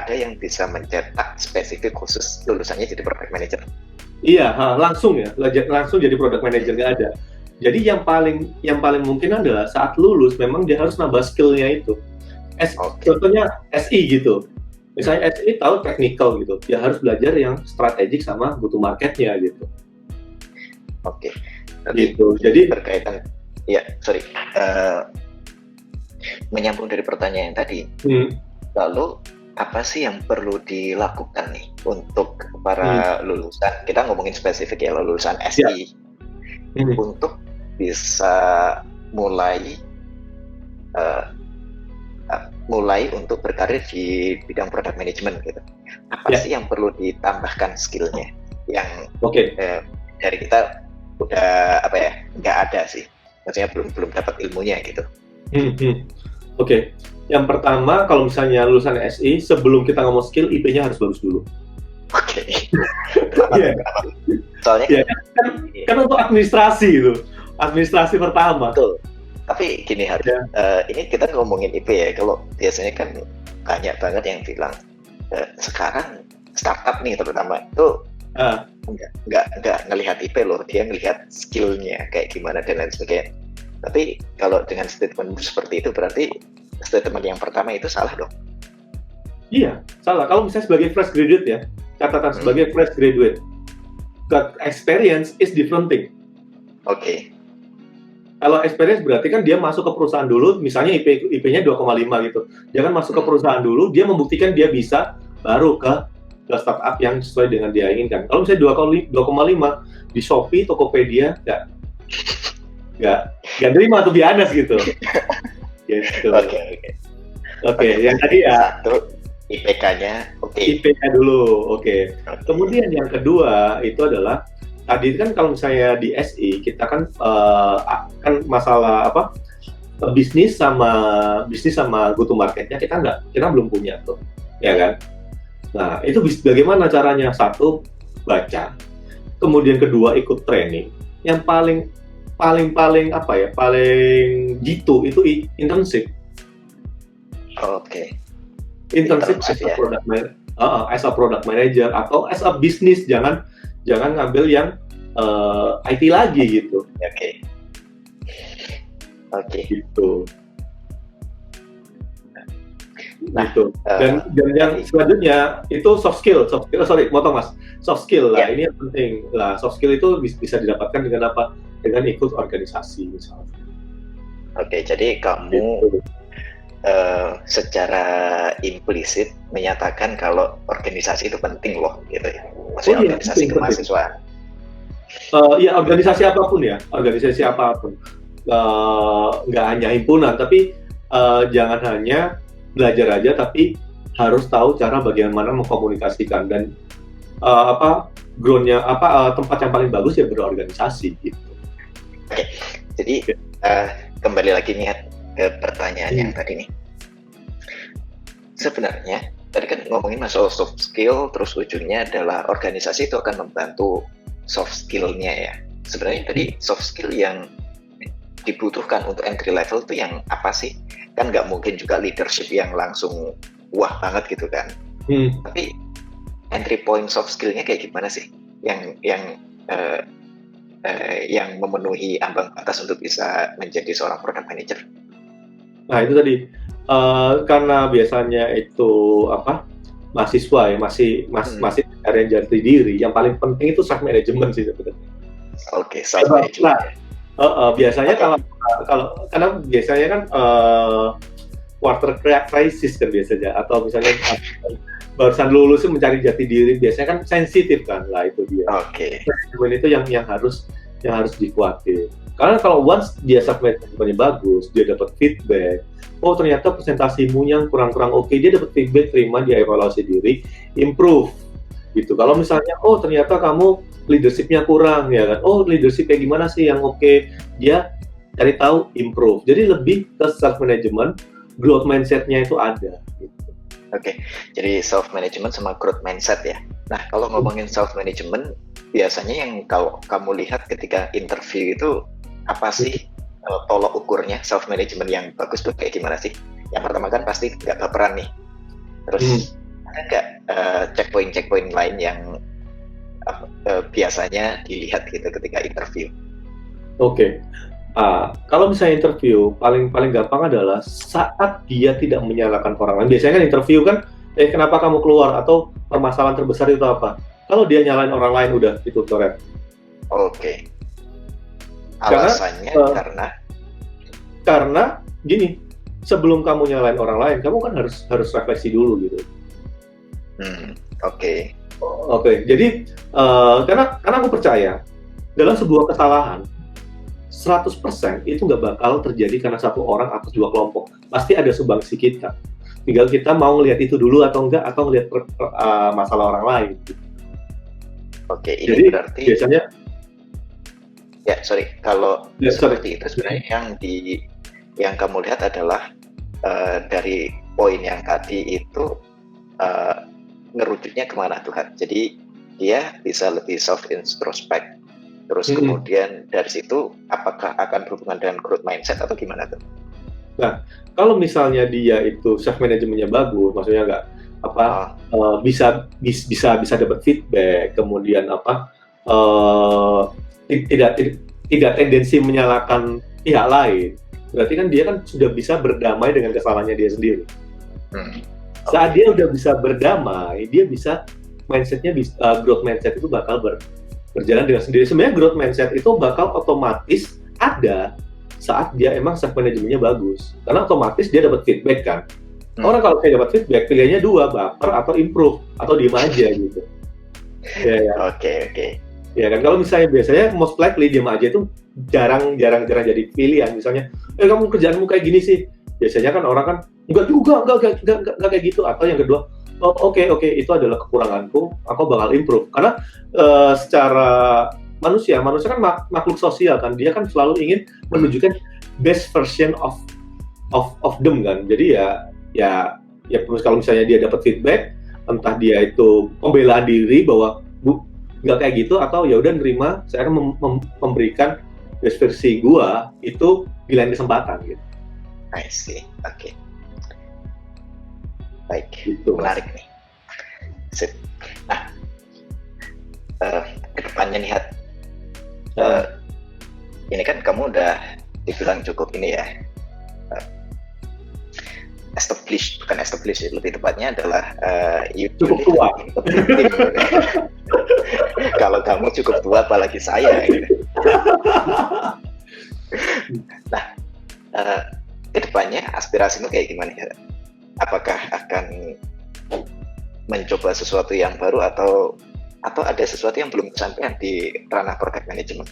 ada yang bisa mencetak spesifik khusus lulusannya jadi product manager? Iya, langsung jadi product manager, nggak ada. Jadi yang paling mungkin adalah saat lulus memang dia harus nambah skill-nya itu. Contohnya SI gitu. Misalnya SI tahu technical gitu, dia harus belajar yang strategik sama go to market-nya gitu. Oke. Gitu. Jadi berkaitan, ya sorry, menyambung dari pertanyaan tadi. Lalu apa sih yang perlu dilakukan nih untuk para lulusan, kita ngomongin spesifik ya, lulusan SI, untuk bisa mulai untuk berkarir di bidang product management gitu. Apa sih yang perlu ditambahkan skillnya yang dari kita udah nggak ada sih, maksudnya belum dapat ilmunya gitu. Oke. Yang pertama, kalau misalnya lulusan SI, sebelum kita ngomong skill, IP-nya harus bagus dulu. Oke. Kenapa? Soalnya kan untuk administrasi itu, administrasi pertama. Betul. Tapi gini ini kita ngomongin IP ya. Kalau biasanya kan banyak banget yang bilang sekarang startup nih terutama itu nggak ngelihat IP loh, dia ngelihat skillnya kayak gimana dan lain sebagainya. Tapi kalau dengan statement seperti itu berarti statement yang pertama itu salah dong? Iya, salah. Kalau misalnya sebagai fresh graduate ya, catatan sebagai fresh graduate, experience is different thing. Oke. Kalau experience berarti kan dia masuk ke perusahaan dulu, misalnya IP-nya 2,5 gitu. Dia kan masuk ke perusahaan dulu, dia membuktikan dia bisa, baru ke startup yang sesuai dengan dia inginkan. Kalau misalnya 2,5 di Shopee, Tokopedia, nggak terima tuh biasa gitu. Gitu. Oke. Yang tadi ya IPK-nya IPK dulu, oke. Kemudian yang kedua itu adalah tadi kan kalau misalnya di SI kita kan masalah bisnis sama go to marketnya kita belum punya tuh, ya kan? Nah itu bagaimana caranya? Satu, baca. Kemudian kedua, ikut training. Yang paling jitu itu internship. Oke. Internship as a product manager atau as a business, jangan ngambil yang IT lagi gitu. Oke. Gitu. Gitu. Dan yang selanjutnya itu soft skill. Motong mas. Soft skill lah, ini yang penting lah. Soft skill itu bisa didapatkan dengan apa? Dengan ikut organisasi misalnya. Oke, jadi kamu secara implisit menyatakan kalau organisasi itu penting loh, gitu ya. Maksudnya organisasi kemahasiswaan. Ya organisasi apapun ya, nggak hanya himpunan, tapi jangan hanya belajar aja, tapi harus tahu cara bagaimana mengkomunikasikan dan groundnya tempat yang paling bagus ya berorganisasi gitu. Oke, jadi kembali lagi nih ke pertanyaan yang tadi nih. Sebenarnya tadi kan ngomongin masalah soft skill, terus ujungnya adalah organisasi itu akan membantu soft skill-nya ya. Sebenarnya tadi soft skill yang dibutuhkan untuk entry level itu yang apa sih? Kan nggak mungkin juga leadership yang langsung wah banget gitu kan. Tapi entry point soft skill-nya kayak gimana sih? Yang memenuhi ambang batas untuk bisa menjadi seorang product manager. Nah itu tadi karena biasanya itu mahasiswa ya masih mencari jati diri, yang paling penting itu self management sih sebenarnya. Oke, self management. Biasanya kalau karena biasanya kan quarter crisis kan biasanya, atau misalnya barusan lulus mencari jati diri, biasanya kan sensitif kan, lah itu dia. Oke. Manajemen itu yang harus dikuatin. Karena kalau once dia self managementnya bagus, dia dapat feedback, oh ternyata presentasimu yang kurang oke, dia dapat feedback, terima, dia evaluasi diri, improve gitu. Kalau misalnya oh ternyata kamu leadership-nya kurang ya kan, oh leadership kayak gimana sih yang oke, dia cari tahu, improve. Jadi lebih ke self management, growth mindset-nya itu ada gitu. Oke, jadi self management sama growth mindset ya. Nah, kalau ngomongin self management, biasanya yang kalau kamu lihat ketika interview itu apa sih tolok ukurnya self management yang bagus tuh kayak gimana sih? Yang pertama kan pasti nggak baperan nih. Terus ada nggak checkpoint lain yang biasanya dilihat gitu ketika interview? Oke. Kalau misalnya interview, paling gampang adalah saat dia tidak menyalahkan orang lain. Biasanya kan interview kan, kenapa kamu keluar, atau permasalahan terbesar itu apa? Kalau dia nyalain orang lain, udah itu coret. Oke. Alasannya karena gini, sebelum kamu nyalain orang lain, kamu kan harus refleksi dulu gitu. Oke. Jadi karena aku percaya dalam sebuah kesalahan 100% itu nggak bakal terjadi karena satu orang atau dua kelompok. Pasti ada sumbangsi kita. Tinggal kita mau ngelihat itu dulu atau enggak, atau ngelihat masalah orang lain. Oke, ini jadi berarti biasanya kalau seperti itu sebenarnya yang kamu lihat adalah dari poin yang tadi itu ngerujuknya kemana Tuhan. Jadi dia bisa lebih self introspect. Terus kemudian dari situ apakah akan berhubungan dengan growth mindset atau gimana tuh? Nah, kalau misalnya dia itu self manajemennya bagus, maksudnya nggak bisa dapat feedback, kemudian tidak tendensi menyalahkan pihak lain, berarti kan dia kan sudah bisa berdamai dengan kesalahannya dia sendiri. Saat dia udah bisa berdamai, dia bisa mindsetnya growth mindset itu bakal berjalan dengan sendiri. Sebenarnya growth mindset itu bakal otomatis ada saat dia emang self manajemennya bagus, karena otomatis dia dapat feedback kan. Orang kalau saya dapat feedback, pilihannya dua, baper atau improve, atau diem aja gitu. Oke. Ya kan, kalau misalnya biasanya most likely diem aja itu jarang jadi pilihan. Misalnya, kamu kerjaanmu kayak gini sih. Biasanya kan orang kan enggak kayak gitu. Atau yang kedua, oke, itu adalah kekuranganku, aku bakal improve. Karena secara manusia kan makhluk sosial kan, dia kan selalu ingin menunjukkan best version of them kan. Jadi ya kalau misalnya dia dapat feedback, entah dia itu pembelaan diri bahwa nggak kayak gitu, atau ya udah nerima, saya akan memberikan best versi gua itu di lain kesempatan gitu. I see. Oke. Baik, gitu, menarik nih. Sip. Nah, kedepannya nih, ini kan kamu udah dibilang cukup ini ya, bukan established, lebih tepatnya adalah cukup tua. Kalau kamu cukup tua, apalagi saya. Gitu. Nah, kedepannya aspirasimu kayak gimana ya? Apakah akan mencoba sesuatu yang baru atau ada sesuatu yang belum kesampaian di ranah product management?